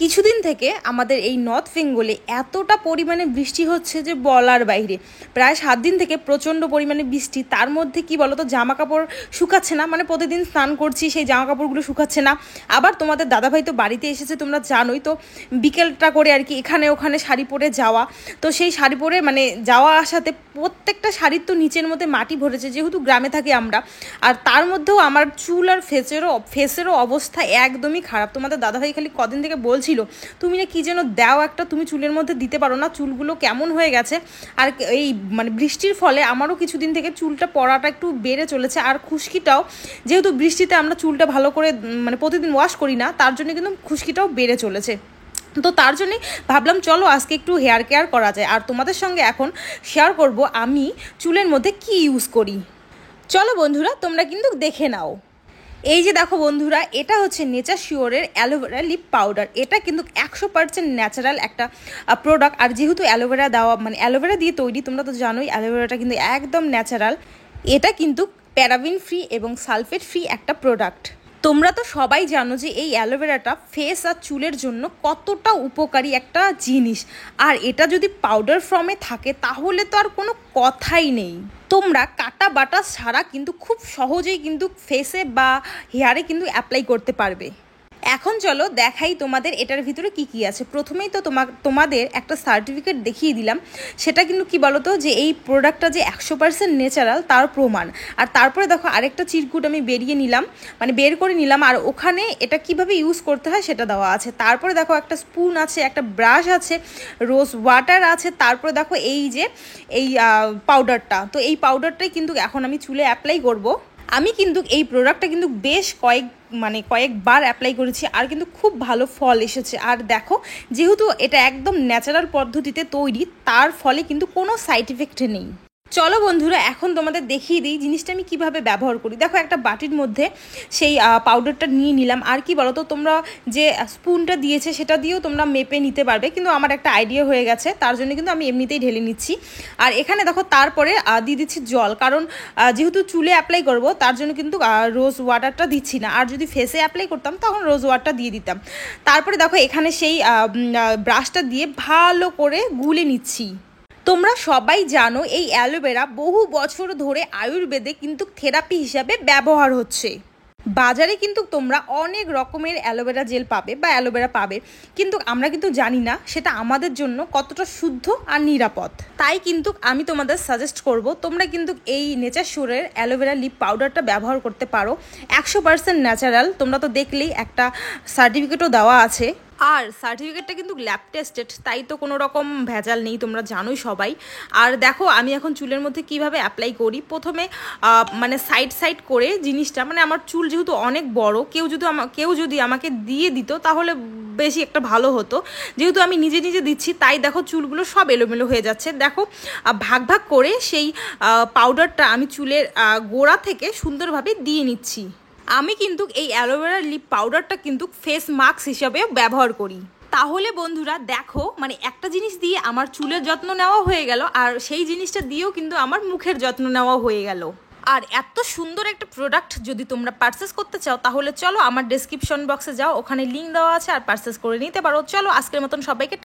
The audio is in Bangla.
কিছুদিন থেকে আমাদের এই নর্থ বেঙ্গলে এতটা পরিমাণে বৃষ্টি হচ্ছে যে বলার বাইরে। প্রায় 7 দিন থেকে প্রচণ্ড পরিমাণে বৃষ্টি। তার মধ্যে কি বলতো, জামা কাপড় শুকাচ্ছে না, মানে প্রতিদিন স্নান করছি সেই জামা কাপড়গুলো শুকাচ্ছে না। আবার তোমাদের দাদাভাই তো বাড়িতে এসেছে, তোমরা জানোই তো, বিকেলটা করে আর কি এখানে ওখানে শাড়ি পরে যাওয়া। তো সেই শাড়ি পরে মানে যাওয়া আসাতে প্রত্যেকটা শাড়ির তো নিচের মধ্যে মাটি ভরেছে, যেহেতু গ্রামে থাকি আমরা। আর তার মধ্যেও আমার চুল আর ফেসেরও অবস্থা একদমই খারাপ। তোমাদের দাদাভাই খালি কদিন থেকে বলছিল, তুমি না কি যেন দাও একটা, তুমি চুলের মধ্যে দিতে পারো না, চুলগুলো কেমন হয়ে গেছে। আর এই মানে বৃষ্টির ফলে আমারও কিছুদিন থেকে চুলটা পড়াটা একটু বেড়ে চলেছে। আর খুশকিটাও, যেহেতু বৃষ্টিতে আমরা চুলটা ভালো করে মানে প্রতিদিন ওয়াশ করি না, তার জন্য কিন্তু খুশকিটাও বেড়ে চলেছে। তো তার জন্যই ভাবলাম চলো আজকে একটু হেয়ার কেয়ার করা যায়, আর তোমাদের সঙ্গে এখন শেয়ার করব আমি চুলের মধ্যে কি ইউজ করি। চলো বন্ধুরা, তোমরা কিন্তু দেখে নাও। এই যে দেখো বন্ধুরা, এটা হচ্ছে নেচার শিওরের অ্যালোভেরা লিপ পাউডার। এটা কিন্তু 100% ন্যাচারাল একটা প্রোডাক্ট। আর যেহেতু অ্যালোভেরা দেওয়া, মানে অ্যালোভেরা দিয়ে তৈরি, তোমরা তো জানোই অ্যালোভেরাটা কিন্তু একদম ন্যাচারাল। এটা কিন্তু প্যারাবিন ফ্রি এবং সালফেট ফ্রি একটা প্রোডাক্ট। তোমরা তো সবাই জানো যে এই অ্যালোভেরাটা ফেস আর চুলের জন্য কতটা উপকারী একটা জিনিস। আর এটা যদি পাউডার ফর্মে থাকে তাহলে তো আর কোনো কথাই নেই। তোমরা কাটা বাটা ছাড়া কিন্তু খুব সহজেই কিন্তু ফেসে বা হেয়ারে কিন্তু অ্যাপ্লাই করতে পারবে। এখন চলো দেখাই তোমাদের এটার ভিতরে কি কি আছে। প্রথমেই তো তোমাদের একটা সার্টিফিকেট দেখিয়ে দিলাম। সেটা কিন্তু কি বলো তো, যে এই প্রোডাক্টটা যে 100% ন্যাচারাল তার প্রমাণ। আর তারপরে দেখো আরেকটা চিরকুট আমি বের করে নিলাম, আর ওখানে এটা কিভাবে ইউজ করতে হয় সেটা দেওয়া আছে। তারপরে দেখো একটা স্পুন আছে, একটা ব্রাশ আছে, রোজ ওয়াটার আছে। তারপরে দেখো এই যে এই পাউডারটা, তো এই পাউডারটাই কিন্তু এখন আমি চুলে অ্যাপ্লাই করব। আমি কিন্তু এই প্রোডাক্টটা কিন্তু বেশ কয়েকবার অ্যাপ্লাই করেছি, আর কিন্তু খুব ভালো ফল এসেছে। আর দেখো, যেহেতু এটা একদম ন্যাচারাল পদ্ধতিতে তৈরি, তার ফলে কিন্তু কোনো সাইড এফেক্ট নেই। চলো বন্ধুরা, এখন তোমাদের দেখিয়ে দিই জিনিসটা আমি কিভাবে ব্যবহার করি। দেখো একটা বাটির মধ্যে সেই পাউডারটা নিয়ে নিলাম। আর কি বলো তো, তোমরা যে স্পুনটা দিয়েছে সেটা দিয়েও তোমরা মেপে নিতে পারবে, কিন্তু আমার একটা আইডিয়া হয়ে গেছে, তার জন্য কিন্তু আমি এমনিতেই ঢেলে নিচ্ছি। আর এখানে দেখো তারপরে দিয়ে দিচ্ছি জল, কারণ যেহেতু চুলে অ্যাপ্লাই করব তার জন্য কিন্তু রোজ ওয়াটারটা দিচ্ছি না। আর যদি ফেসে অ্যাপ্লাই করতাম তখন রোজ ওয়াটারটা দিয়ে দিতাম। তারপরে দেখো এখানে সেই ব্রাশটা দিয়ে ভালো করে গুলে নিচ্ছি। তোমরা সবাই জানো এই অ্যালোভেরা বহু বছর ধরে আয়ুর্বেদে কিন্তু থেরাপি হিসাবে ব্যবহার হচ্ছে। বাজারে কিন্তু তোমরা অনেক রকমের অ্যালোভেরা জেল পাবে বা অ্যালোভেরা পাবে, কিন্তু আমরা কিন্তু জানি না সেটা আমাদের জন্য কতটা শুদ্ধ আর নিরাপদ। তাই কিন্তু আমি তোমাদের সাজেস্ট করব, তোমরা কিন্তু এই নেচার শিওরের অ্যালোভেরা লিপ পাউডারটা ব্যবহার করতে পারো। 100% ন্যাচারাল, তোমরা তো দেখলেই একটা সার্টিফিকেটও দেওয়া আছে। আর সার্টিফিকেটটা কিন্তু ল্যাব টেস্টেড, তাই তো কোনো রকম ভেজাল নেই, তোমরা জানোই সবাই। আর দেখো আমি এখন চুলের মধ্যে কিভাবে অ্যাপ্লাই করি। প্রথমে মানে সাইড করে জিনিসটা, মানে আমার চুল যেহেতু অনেক বড়, কেউ যদি আমাকে দিয়ে দিত তাহলে বেশি একটা ভালো হতো। যেহেতু আমি নিজে নিজে দিচ্ছি, তাই দেখো চুলগুলো সব এলোমেলো হয়ে যাচ্ছে। দেখো ভাগ করে সেই পাউডারটা আমি চুলের গোড়া থেকে সুন্দরভাবে দিয়ে নিচ্ছি। আমি কিন্তু এই অ্যালোভেরা লিপ পাউডারটা কিন্তু ফেস মাস্ক হিসাবে ব্যবহার করি। তাহলে বন্ধুরা দেখো, মানে একটা জিনিস দিয়ে আমার চুলের যত্ন নেওয়া হয়ে গেল, আর সেই জিনিসটা দিয়েও কিন্তু আমার মুখের যত্ন নেওয়া হয়ে গেল। আর এত সুন্দর একটা প্রোডাক্ট যদি তোমরা পারচেস করতে চাও, তাহলে চলো আমার ডেসক্রিপশন বক্সে যাও, ওখানে লিঙ্ক দেওয়া আছে, আর পারচেস করে নিতে পারো। চলো আজকের মতন সবাইকে